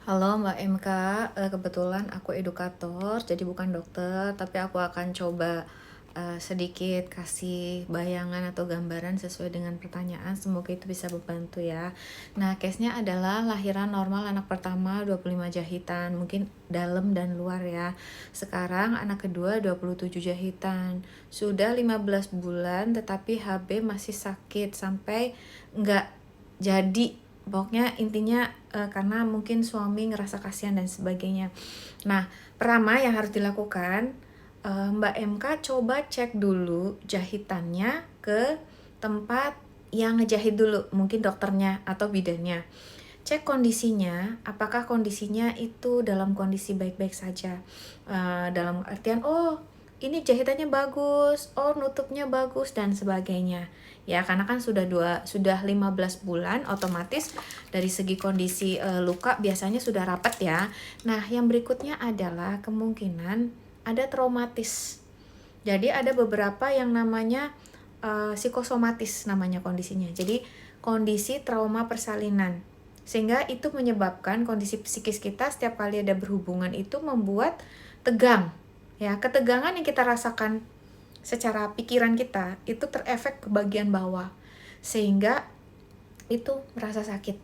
Halo Mbak MK, kebetulan aku edukator, jadi bukan dokter, tapi aku akan coba sedikit kasih bayangan atau gambaran sesuai dengan pertanyaan. Semoga itu bisa membantu ya. Nah, case-nya adalah lahiran normal anak pertama 25 jahitan, mungkin dalam dan luar ya. Sekarang anak kedua 27 jahitan. Sudah 15 bulan tetapi HB masih sakit sampai nggak jadi. Pokoknya intinya karena mungkin suami ngerasa kasihan dan sebagainya. Nah, pertama yang harus dilakukan, Mbak MK coba cek dulu jahitannya ke tempat yang ngejahit dulu, mungkin dokternya atau bidannya. Cek kondisinya, apakah kondisinya itu dalam kondisi baik-baik saja. Dalam artian, oh ini jahitannya bagus, oh nutupnya bagus dan sebagainya. Ya, karena kan sudah 15 bulan, otomatis dari segi kondisi luka biasanya sudah rapat ya. Nah, yang berikutnya adalah kemungkinan ada traumatis. Jadi ada beberapa yang namanya psikosomatis namanya kondisinya. Jadi kondisi trauma persalinan. Sehingga itu menyebabkan kondisi psikis kita setiap kali ada berhubungan itu membuat tegang. Ya, ketegangan yang kita rasakan secara pikiran kita itu terefek ke bagian bawah. Sehingga itu merasa sakit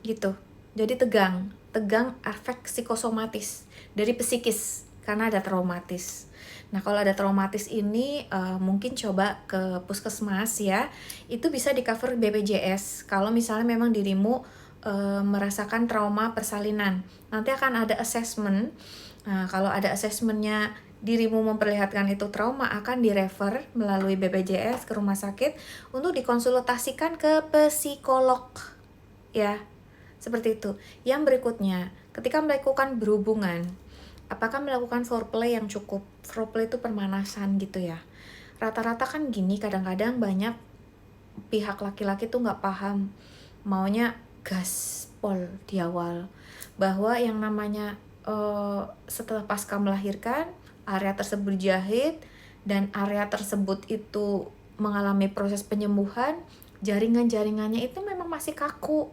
gitu. Jadi tegang efek psikosomatis dari psikis karena ada traumatis. Nah, kalau ada traumatis ini mungkin coba ke puskesmas ya. Itu bisa di cover BPJS. Kalau misalnya memang dirimu merasakan trauma persalinan, nanti akan ada assessment. Nah, kalau ada assessmentnya dirimu memperlihatkan itu trauma, akan direfer melalui BPJS ke rumah sakit untuk dikonsultasikan ke psikolog ya, seperti itu. Yang berikutnya, ketika melakukan berhubungan, apakah melakukan foreplay yang cukup? Foreplay itu pemanasan gitu ya. Rata-rata kan gini, kadang-kadang banyak pihak laki-laki tuh nggak paham, maunya gaspol di awal, bahwa yang namanya setelah pasca melahirkan, area tersebut jahit dan area tersebut itu mengalami proses penyembuhan, jaringan-jaringannya itu memang masih kaku.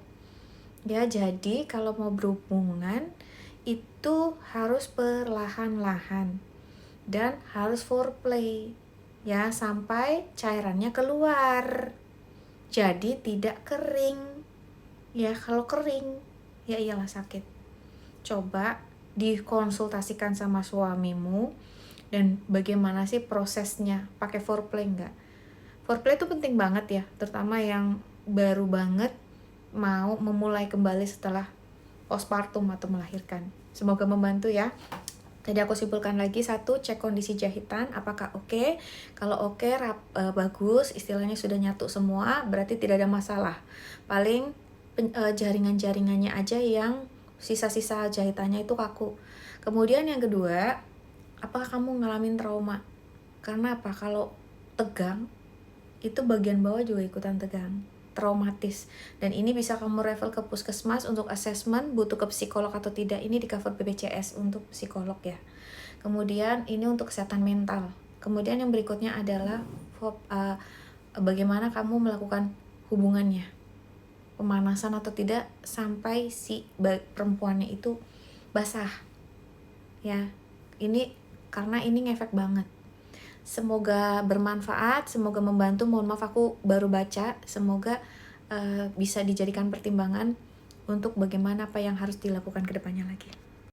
Ya, jadi kalau mau berhubungan itu harus perlahan-lahan dan harus foreplay ya sampai cairannya keluar. Jadi tidak kering. Ya, kalau kering ya iyalah sakit. Coba dikonsultasikan sama suamimu dan bagaimana sih prosesnya, pakai foreplay enggak? Foreplay itu penting banget ya, terutama yang baru banget mau memulai kembali setelah postpartum atau melahirkan. Semoga membantu ya. Tadi aku simpulkan lagi, satu, cek kondisi jahitan apakah oke. Kalau oke, bagus, istilahnya sudah nyatu semua, berarti tidak ada masalah. Paling jaringan-jaringannya aja yang sisa-sisa jahitannya itu kaku. Kemudian yang kedua, apakah kamu ngalamin trauma? Karena apa? Kalau tegang, itu bagian bawah juga ikutan tegang, traumatis. Dan ini bisa kamu refer ke puskesmas untuk assessment, butuh ke psikolog atau tidak, ini di cover BPJS untuk psikolog ya. Kemudian ini untuk kesehatan mental. Kemudian yang berikutnya adalah bagaimana kamu melakukan hubungannya, pemanasan atau tidak sampai si perempuannya itu basah ya. Ini karena ini ngefek banget. Semoga bermanfaat, semoga membantu. Mohon maaf aku baru baca, semoga bisa dijadikan pertimbangan untuk bagaimana apa yang harus dilakukan ke depannya lagi.